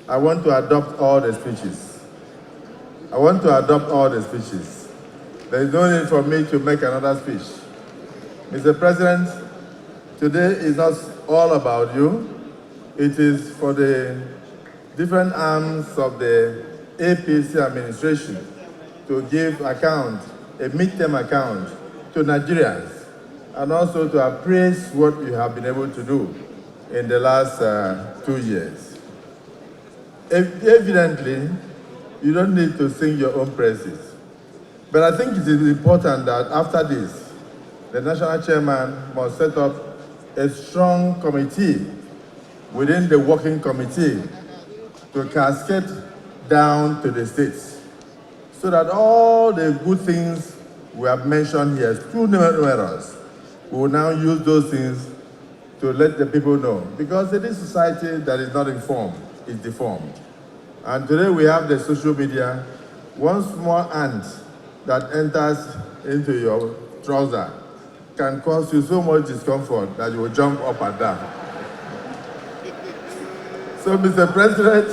I want to adopt all the speeches. I want to adopt all the speeches. There is no need for me to make another speech. Mr. President, today is not all about you. It is for the different arms of the APC administration to give account, a midterm account to Nigerians, and also to appraise what you have been able to do in the last 2 years. Evidently, you don't need to sing your own praises. But I think it is important that after this, the national chairman must set up a strong committee within the working committee to cascade down to the states, so that all the good things we have mentioned here, too numerous, we will now use those things to let the people know. Because in this society that is not informed is deformed. And today we have the social media. One small ant that enters into your trouser can cause you so much discomfort that you will jump up and down. So, Mr. President,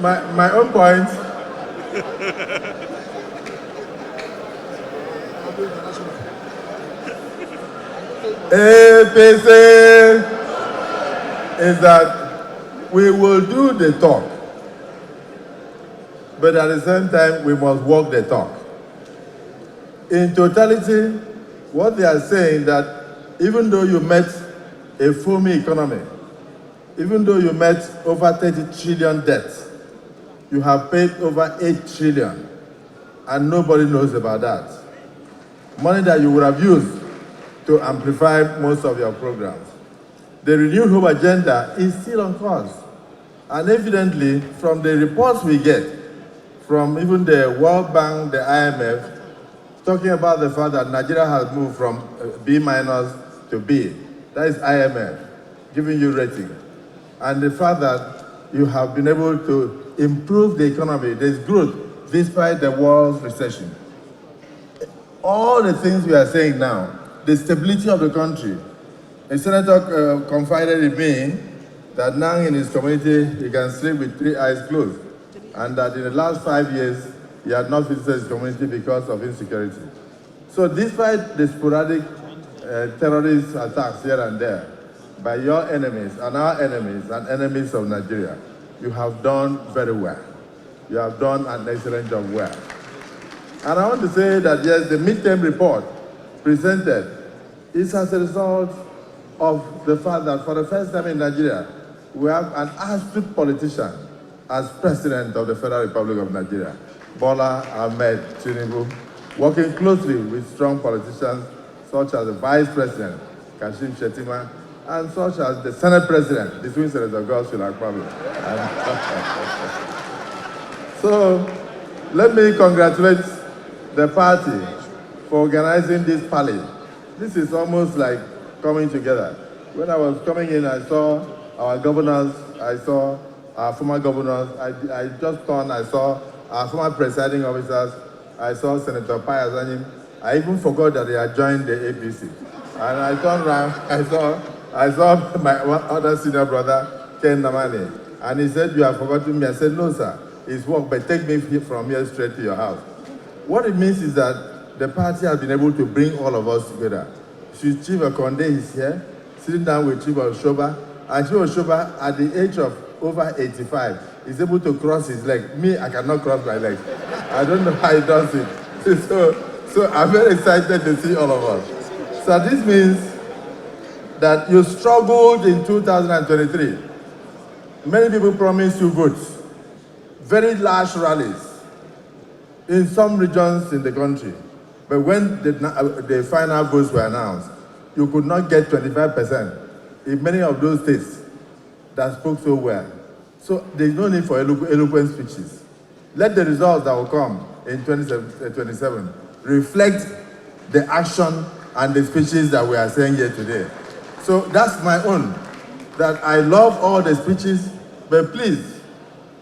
my own point APC is that we will do the talk, but at the same time, we must walk the talk. In totality, what they are saying that even though you met a foamy economy, even though you met over 30 trillion debt, you have paid over 8 trillion, and nobody knows about that. Money that you would have used to amplify most of your programs. The renewed hope agenda is still on course. And evidently, from the reports we get, from even the World Bank, the IMF, talking about the fact that Nigeria has moved from B- to B. That is IMF, giving you rating. And the fact that you have been able to improve the economy, there's growth, despite the world's recession. All the things we are saying now, the stability of the country. A senator confided in me that now in his community, he can sleep with 3 eyes closed, and that in the last 5 years, he had not visited his community because of insecurity. So despite the sporadic terrorist attacks here and there by your enemies and our enemies and enemies of Nigeria, you have done very well. You have done an excellent job well. And I want to say that yes, the midterm report presented is as a result of the fact that for the first time in Nigeria, we have an astute politician as president of the Federal Republic of Nigeria, Bola Ahmed Tinubu, working closely with strong politicians such as the Vice President, Kashim Shettima, and such as the Senate President, the twin Senator Akpabio. So, let me congratulate the party for organizing this party. This is almost like coming together. When I was coming in, I saw our governors, I saw our former governors, I just turned, I saw our former presiding officers, I saw Senator Payazani. I even forgot that they had joined the APC. And I turned around, I saw my other senior brother, Ken Namani, and he said, "You have forgotten me." I said, "No, sir, it's work, but take me from here straight to your house." What it means is that the party has been able to bring all of us together. Chief Akonde is here, sitting down with Chief Oshoba, and Chief Oshoba, at the age of over 85, is able to cross his leg. Me, I cannot cross my legs. I don't know how he does it. So I'm very excited to see all of us. So this means that you struggled in 2023. Many people promised you votes, very large rallies in some regions in the country. But when the final votes were announced, you could not get 25% in many of those states that spoke so well. So there's no need for eloquent speeches. Let the results that will come in 2027 reflect the action and the speeches that we are saying here today. So that's my own, that I love all the speeches, but please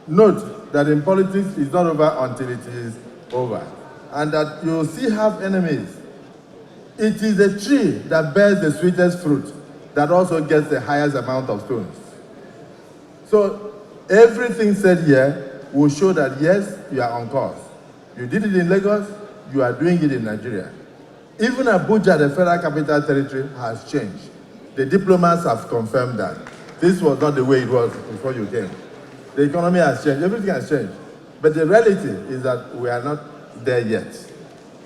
note that in politics it's not over until it is over. And that you will still have enemies. It is the tree that bears the sweetest fruit that also gets the highest amount of stones. So everything said here will show that yes, you are on course. You did it in Lagos, you are doing it in Nigeria. Even Abuja, the federal capital territory, has changed. The diplomats have confirmed that. This was not the way it was before you came. The economy has changed, everything has changed. But the reality is that we are not there yet.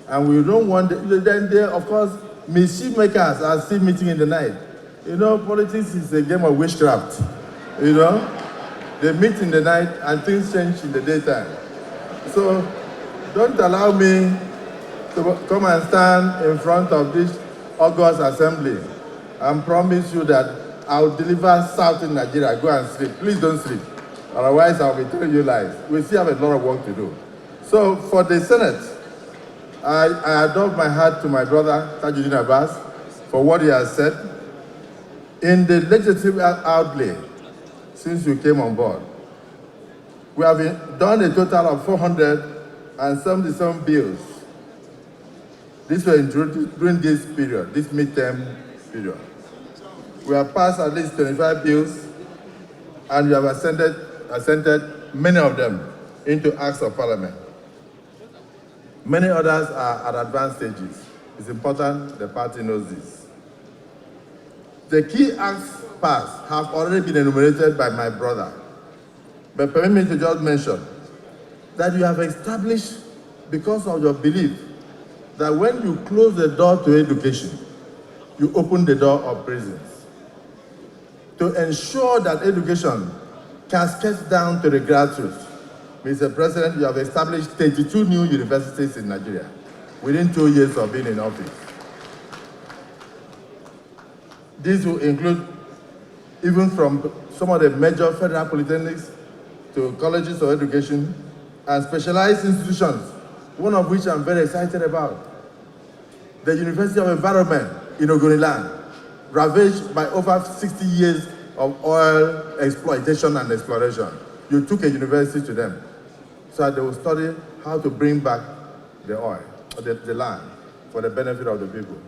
And we don't want, then there, of course, mischief makers are still meeting in the night. You know, politics is a game of witchcraft. You know, they meet in the night and things change in the daytime. So don't allow me to come and stand in front of this August assembly and promise you that I'll deliver South in Nigeria. Go and sleep. Please don't sleep. Otherwise, I'll be telling you lies. We still have a lot of work to do. So for the Senate, I adopt my hat to my brother, Tajuddin Abbas, for what he has said. In the legislative outlay, since you came on board, we have done a total of 477 bills. These were introduced during this period, this midterm period. We have passed at least 25 bills, and we have assented many of them into acts of parliament. Many others are at advanced stages. It's important the party knows this. The key acts passed have already been enumerated by my brother. But permit me to just mention that you have established, because of your belief, that when you close the door to education, you open the door of prisons. To ensure that education cascades down to the grassroots, Mr. President, you have established 32 new universities in Nigeria within 2 years of being in office. These will include even from some of the major federal polytechnics to colleges of education and specialized institutions, one of which I'm very excited about. The University of Environment in Ogoniland, ravaged by over 60 years of oil exploitation and exploration. You took a university to them so that they will study how to bring back the oil, or the land, for the benefit of the people.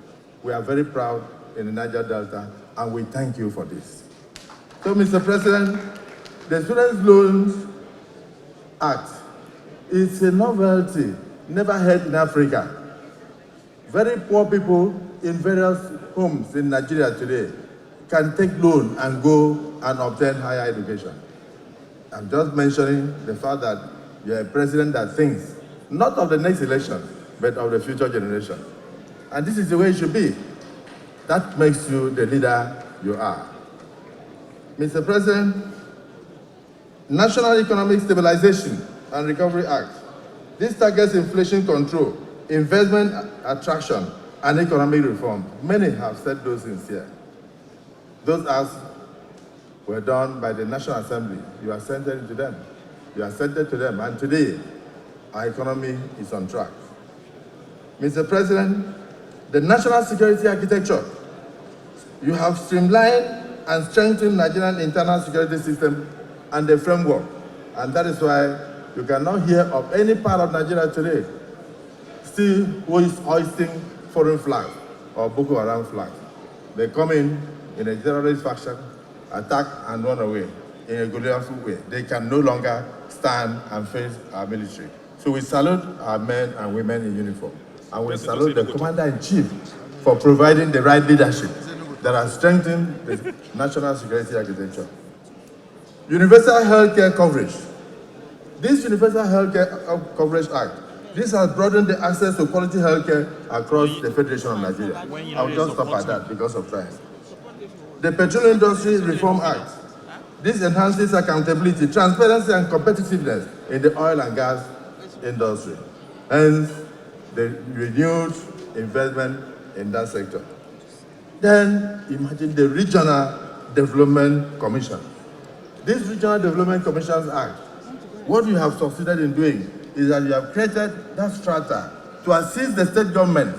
We are very proud in the Niger Delta, and we thank you for this. So, Mr. President, the Students' Loans Act is a novelty never heard in Africa. Very poor people in various homes in Nigeria today can take loan and go and obtain higher education. I'm just mentioning the fact that you're a president that thinks not of the next election, but of the future generation. And this is the way it should be. That makes you the leader you are. Mr. President, National Economic Stabilization and Recovery Act. This targets inflation control, investment attraction, and economic reform. Many have said those things here. Those acts were done by the National Assembly. You assented to them. You assented to them, and today, our economy is on track. Mr. President, the national security architecture. You have streamlined and strengthened Nigerian internal security system and the framework. And that is why you cannot hear of any part of Nigeria today still who is hoisting foreign flag or Boko Haram flag. They come in a terrorist faction, attack and run away in a Goliath way. They can no longer stand and face our military. So we salute our men and women in uniform. And we salute the Commander-in-Chief for providing the right leadership that has strengthened the national security architecture. Universal healthcare coverage. This Universal Healthcare Coverage Act, this has broadened the access to quality healthcare across the Federation of Nigeria. I'll just stop at that because of time. The Petroleum Industry Reform Act. This enhances accountability, transparency, and competitiveness in the oil and gas industry. Hence, the renewed investment in that sector. Then, imagine the Regional Development Commission. This Regional Development Commissions Act, what you have succeeded in doing is that you have created that strata to assist the state government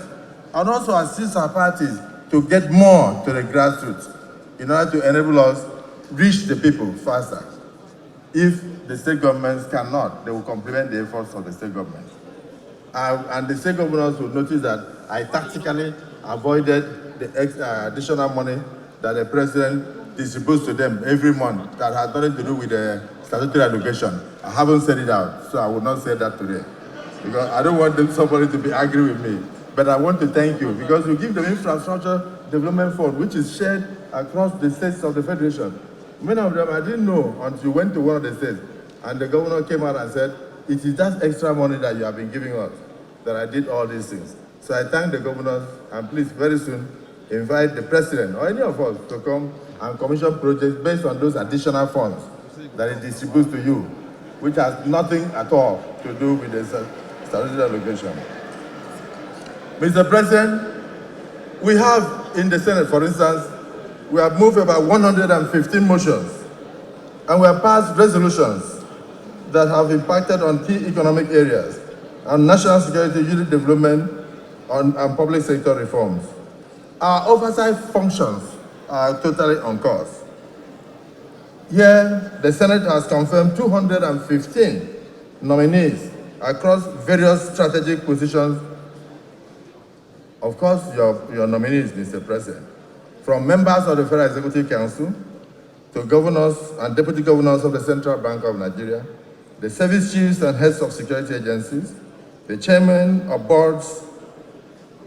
and also assist our parties to get more to the grassroots in order to enable us reach the people faster. If the state governments cannot, they will complement the efforts of the state governments. And the state governors will notice that I tactically avoided the additional money that the president distributes to them every month that has nothing to do with the statutory allocation. I haven't said it out, so I will not say that today. Because I don't want somebody to be angry with me. But I want to thank you because you give them infrastructure development fund, which is shared across the states of the Federation. Many of them I didn't know until you went to one of the states, and the governor came out and said, it is that extra money that you have been giving us that I did all these things. So I thank the governors, and please very soon invite the president or any of us to come and commission projects based on those additional funds that it distributes to you, which has nothing at all to do with the statutory allocation. Mr. President, we have in the Senate, for instance, we have moved about 115 motions, and we have passed resolutions that have impacted on key economic areas, on national security, youth development, and public sector reforms. Our oversight functions are totally on course. Here, the Senate has confirmed 215 nominees across various strategic positions. Of course, your nominees, Mr. President, from members of the Federal Executive Council to governors and deputy governors of the Central Bank of Nigeria, the service chiefs and heads of security agencies, the chairmen of boards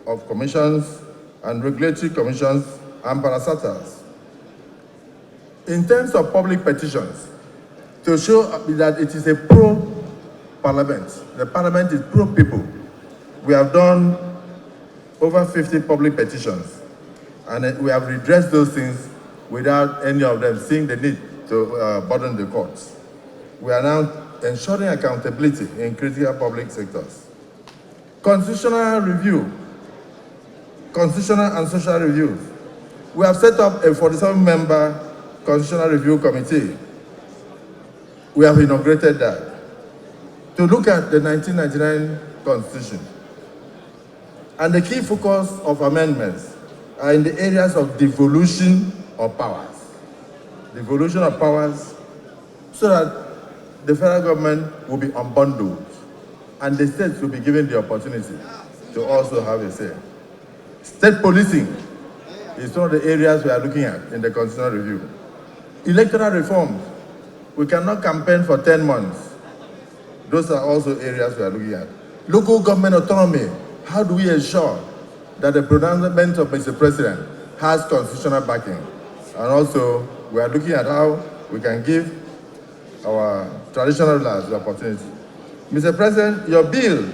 of commissions and regulatory commissions and parastatals. In terms of public petitions, to show that it is a pro-parliament, the parliament is pro-people, we have done over 50 public petitions, and we have redressed those things without any of them seeing the need to burden the courts. We are now ensuring accountability in critical public sectors. Constitutional review, constitutional and social reviews. We have set up a 47-member Constitutional Review Committee. We have inaugurated that to look at the 1999 Constitution. And the key focus of amendments are in the areas of devolution of powers. Devolution of powers so that the federal government will be unbundled and the states will be given the opportunity to also have a say. State policing is one of the areas we are looking at in the Constitutional Review. Electoral reforms, we cannot campaign for 10 months. Those are also areas we are looking at. Local government autonomy, how do we ensure that the pronouncement of Mr. President has constitutional backing? And also, we are looking at how we can give our traditional rulers the opportunity. Mr. President, your bill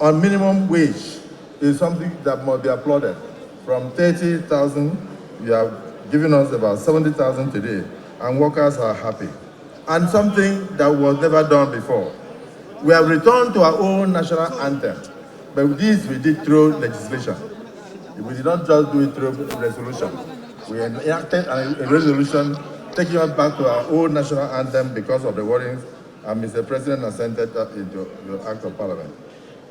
on minimum wage is something that must be applauded. From 30,000, you have given us about 70,000 today, and workers are happy. And something that was never done before. We have returned to our own national anthem, but with this we did through legislation. We did not just do it through resolution. We enacted a resolution taking us back to our own national anthem because of the warnings, and Mr. President assented into the Act of Parliament.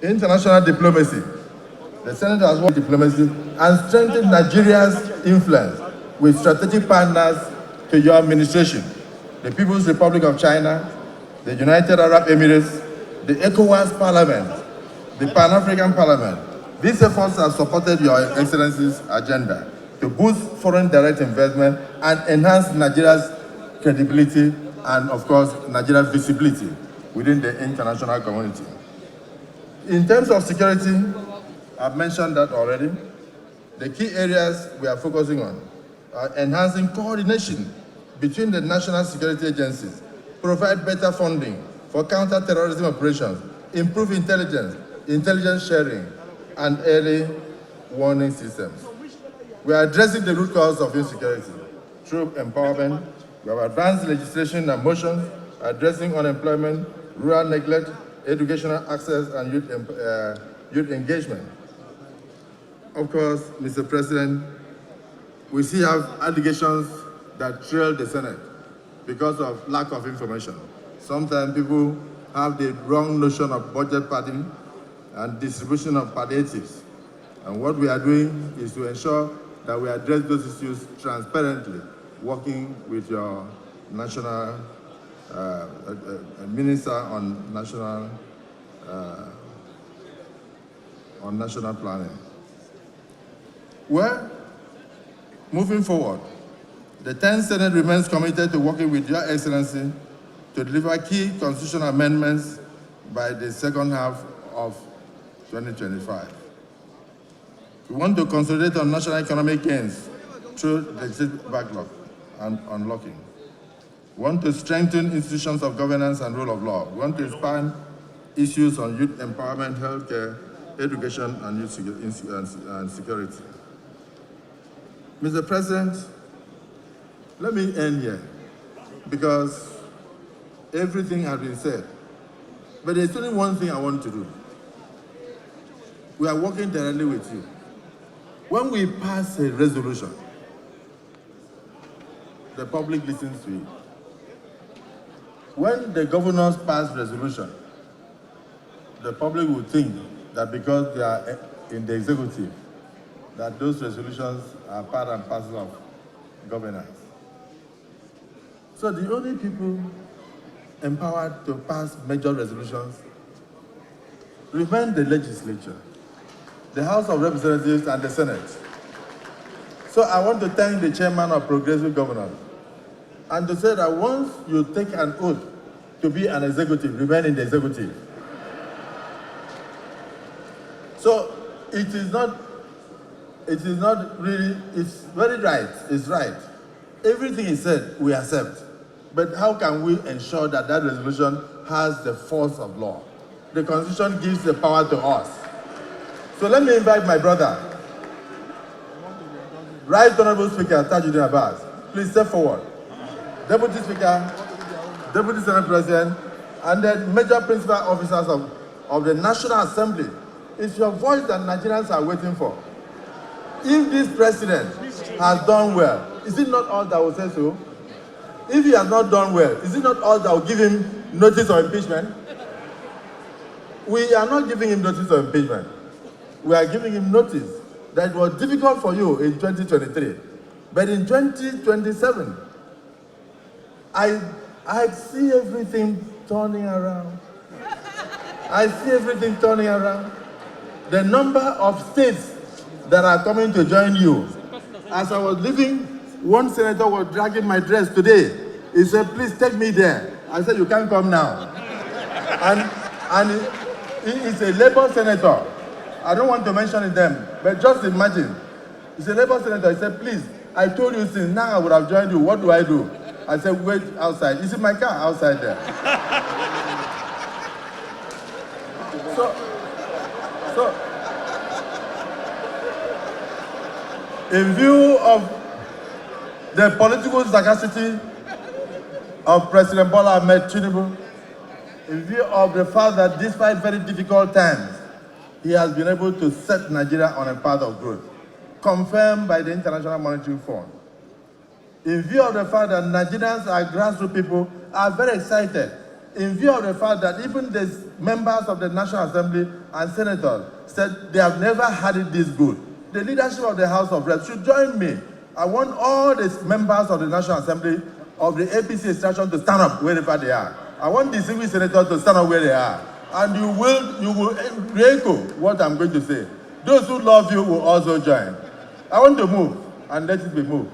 International diplomacy. The Senate has worked diplomacy and strengthened Nigeria's influence with strategic partners to your administration, the People's Republic of China, the United Arab Emirates, the ECOWAS Parliament, the Pan-African Parliament. These efforts have supported Your Excellency's agenda to boost foreign direct investment and enhance Nigeria's credibility and, of course, Nigeria's visibility within the international community. In terms of security, I've mentioned that already. The key areas we are focusing on are enhancing coordination between the national security agencies, provide better funding for counter-terrorism operations, improve intelligence sharing, and early warning systems. We are addressing the root cause of insecurity through empowerment. We have advanced legislation and motions addressing unemployment, rural neglect, educational access, and youth engagement. Of course, Mr. President, we still have allegations that trail the Senate because of lack of information. Sometimes people have the wrong notion of budget padding and distribution of palliatives. And what we are doing is to ensure that we address those issues transparently, working with your national minister on national planning. Well, moving forward, The 10th Senate remains committed to working with Your Excellency to deliver key constitutional amendments by the second half of 2025. We want to consolidate on national economic gains through the backlog and unlocking. We want to strengthen institutions of governance and rule of law. We want to expand issues on youth empowerment, healthcare, education, and youth security. Mr. President, let me end here because everything has been said. But there's only one thing I want to do. We are working directly with you. When we pass a resolution, the public listens to it. When the governors pass resolution, the public will think that because they are in the executive, that those resolutions are part and parcel of governance. So the only people empowered to pass major resolutions remain the legislature, the House of Representatives, and the Senate. So I want to thank the chairman of Progressive Governors and to say that once you take an oath to be an executive, remain in the executive. So it is not really, it's very right, it's right. Everything is said, we accept. But how can we ensure that that resolution has the force of law? The Constitution gives the power to us. So let me invite my brother, Right Honorable Speaker Tajuddin Abbas. Please step forward. Deputy Speaker, Deputy Senate President, and the major principal officers of the National Assembly. It's your voice that Nigerians are waiting for. If this president has done well, is it not all that will say so? If he has not done well, is it not all that will give him notice of impeachment? We are not giving him notice of impeachment. We are giving him notice that it was difficult for you in 2023. But in 2027, I see everything turning around. I see everything turning around. The number of states that are coming to join you. As I was leaving, one senator was dragging my dress today. He said, please take me there. I said, you can't come now. And he is a Labour senator. I don't want to mention them, but just imagine. He's a Labour senator. He said, please, I told you since now I would have joined you. What do I do? I said, wait outside. Is it my car outside there? So, in view of the political sagacity of President Bola Ahmed Tinubu, in view of the fact that despite very difficult times, he has been able to set Nigeria on a path of growth, confirmed by the International Monetary Fund. In view of the fact that Nigerians are grassroots people, are very excited. In view of the fact that even the members of the National Assembly and senators said they have never had it this good, the leadership of the House of Reps should join me. I want all the members of the National Assembly of the APC extraction to stand up wherever they are. I want the civil senators to stand up where they are. And you will echo what I'm going to say. Those who love you will also join. I want to move, and let it be moved,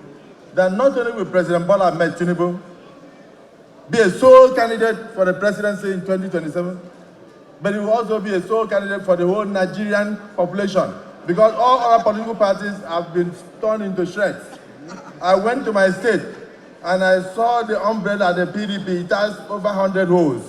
that not only will President Bola Ahmed Tinubu be a sole candidate for the presidency in 2027, but he will also be a sole candidate for the whole Nigerian population, because all other political parties have been torn into shreds. I went to my state, and I saw the umbrella, the PDP, it has over 100 holes.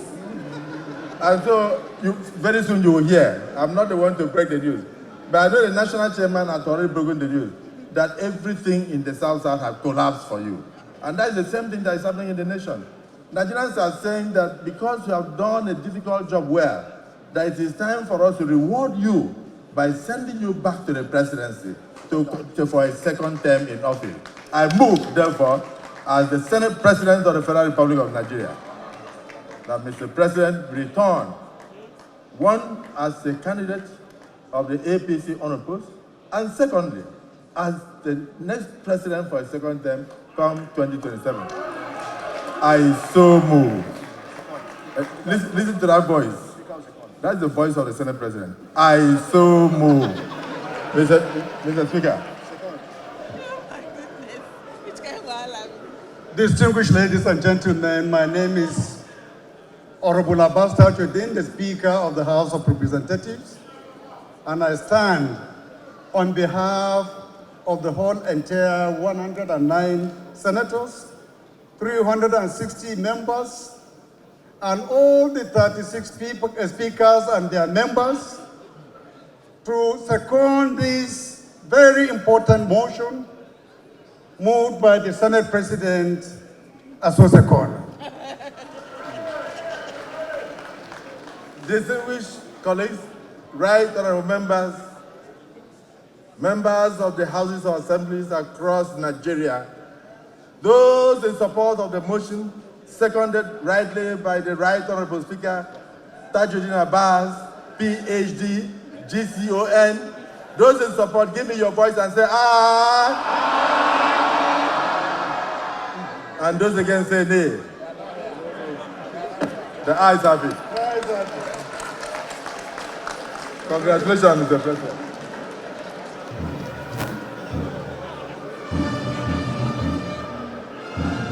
And so, very soon you will hear. I'm not the one to break the news. But I know the national chairman has already broken the news, that everything in the South-South has collapsed for you. And that is the same thing that is happening in the nation. Nigerians are saying that because you have done a difficult job well, that it is time for us to reward you by sending you back to the presidency for a second term in office. I move, therefore, as the Senate President of the Federal Republic of Nigeria, that Mr. President return, one, as a candidate of the APC unopposed, and secondly, as the next president for a second term come 2027. I so move. Listen to that voice. That's the voice of the Senate President. I so move. Mr. Speaker. Oh my goodness. It's kind of Distinguished ladies and gentlemen, my name is Honorable Abbas Tajuddin, the Speaker of the House of Representatives, and I stand on behalf of the whole entire 109 senators, 360 members, and all the 36 speakers and their members to second this very important motion moved by the Senate President Asosakon. Distinguished colleagues, right honorable members, members of the Houses of Assemblies across Nigeria, those in support of the motion, seconded rightly by the Right Honorable Speaker, Tajuddin Abbas, PhD, GCON. Those in support, give me your voice and say, aye. And those against say nay. The ayes have it. Congratulations, Mr. President.